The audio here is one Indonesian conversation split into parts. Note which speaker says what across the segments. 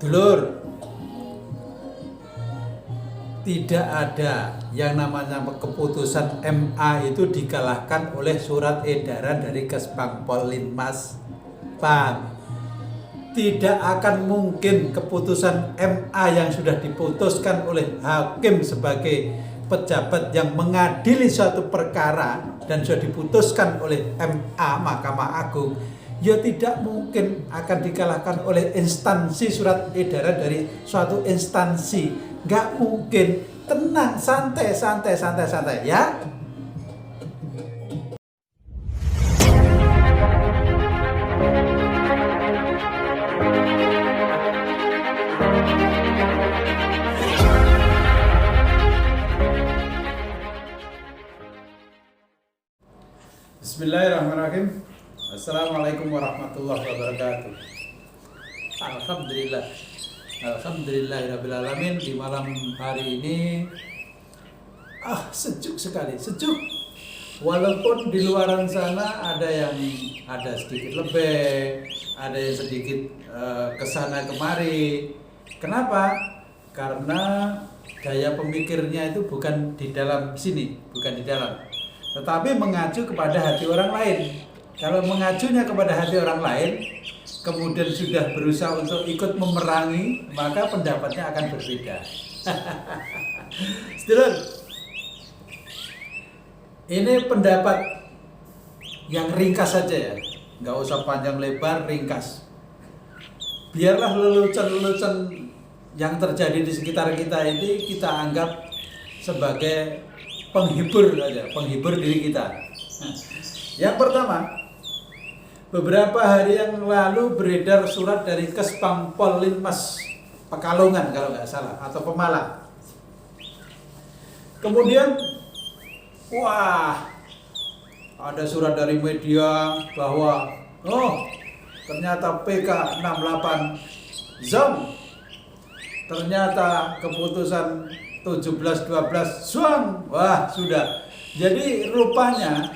Speaker 1: Dulur, tidak ada yang namanya keputusan MA itu dikalahkan oleh surat edaran dari Kesbangpol-Linmas. Paham? Tidak akan mungkin keputusan MA yang sudah diputuskan oleh hakim sebagai pejabat yang mengadili suatu perkara dan sudah diputuskan oleh MA, Mahkamah Agung, ya tidak mungkin akan dikalahkan oleh instansi surat edaran dari suatu instansi. Nggak mungkin. Tenang, santai ya. Bismillahirrahmanirrahim. Assalamualaikum warahmatullahi wabarakatuh. Alhamdulillahirrahmanirrahim. Di malam hari ini sejuk sekali, sejuk. Walaupun di luaran sana ada sedikit lebih, ada yang sedikit kesana kemari. Kenapa? Karena gaya pemikirnya itu bukan di dalam sini, bukan di dalam, tetapi mengacu kepada hati orang lain. Kalau mengacunya kepada hati orang lain, kemudian sudah berusaha untuk ikut memerangi, maka pendapatnya akan berbeda. Sedulur, ini pendapat yang ringkas saja ya, nggak usah panjang lebar, ringkas. Biarlah lelucon-lelucon yang terjadi di sekitar kita ini kita anggap sebagai penghibur saja, penghibur diri kita. Yang pertama, beberapa hari yang lalu beredar surat dari Kesbangpol-Linmas Pekalongan kalau nggak salah, atau Pemalang. Kemudian, ada surat dari media bahwa ternyata PK 68 ZOM, ternyata keputusan 17-12 ZOM. Wah, sudah. Jadi rupanya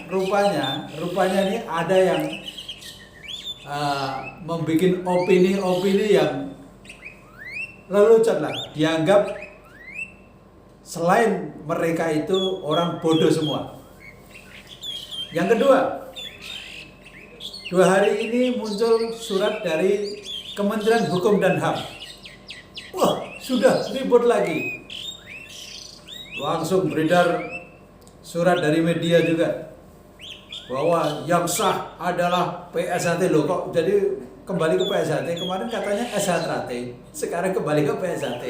Speaker 1: ini ada yang membuat opini-opini yang lelucon lah, dianggap selain mereka itu orang bodoh semua. Yang kedua, 2 hari ini muncul surat dari Kementerian Hukum dan HAM. Sudah ribut lagi. Langsung beredar surat dari media juga bahwa yang sah adalah PSHT. Loh, kok jadi kembali ke PSHT? Kemarin katanya SHT, sekarang kembali ke PSHT.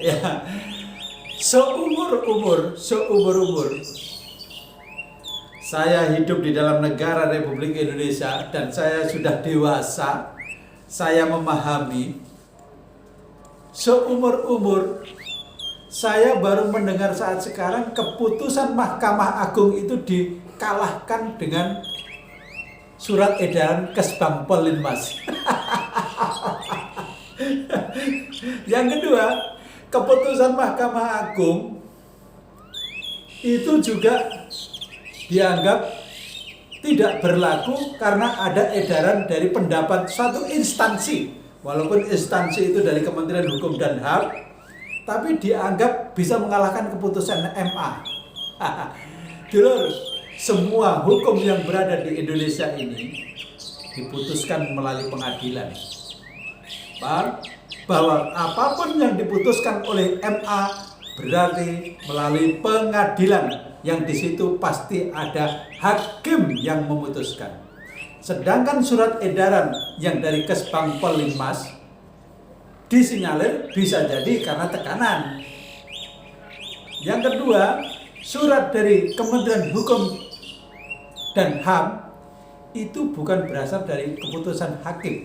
Speaker 1: Ya, seumur-umur saya hidup di dalam negara Republik Indonesia dan saya sudah dewasa, saya memahami. Seumur-umur saya baru mendengar saat sekarang keputusan Mahkamah Agung itu dikalahkan dengan surat edaran Kesbangpol-Linmas. Yang kedua, keputusan Mahkamah Agung itu juga dianggap tidak berlaku karena ada edaran dari pendapat satu instansi. Walaupun instansi itu dari Kementerian Hukum dan HAM, tapi dianggap bisa mengalahkan keputusan MA. Dulur, semua hukum yang berada di Indonesia ini diputuskan melalui pengadilan. Paham? Bahwa apapun yang diputuskan oleh MA berarti melalui pengadilan, yang di situ pasti ada hakim yang memutuskan. Sedangkan surat edaran yang dari Kesbangpol-Linmas disinyalir bisa jadi karena tekanan. Yang kedua, surat dari Kementerian Hukum dan HAM itu bukan berasal dari keputusan hakim,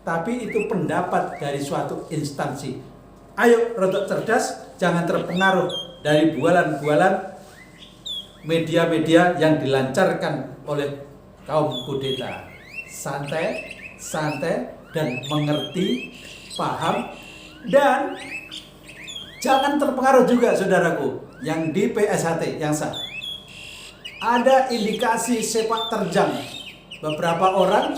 Speaker 1: tapi itu pendapat dari suatu instansi. Ayo rodok cerdas, jangan terpengaruh dari bualan-bualan media-media yang dilancarkan oleh kaum kudeta. Santai dan mengerti, paham, dan jangan terpengaruh juga saudaraku yang di PSHT yang sah. Ada indikasi sepak terjang beberapa orang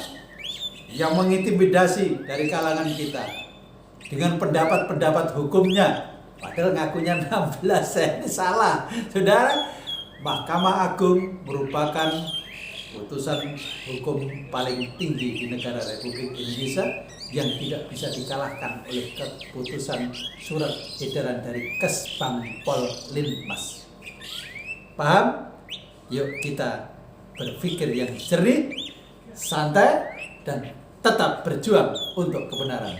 Speaker 1: yang mengintimidasi dari kalangan kita dengan pendapat-pendapat hukumnya, padahal ngakunya 16, ini salah. Saudara, Mahkamah Agung merupakan putusan hukum paling tinggi di negara Republik Indonesia yang tidak bisa dikalahkan oleh keputusan surat edaran dari Kesbangpol Linmas. Paham? Yuk kita berpikir yang jernih, santai, dan tetap berjuang untuk kebenaran.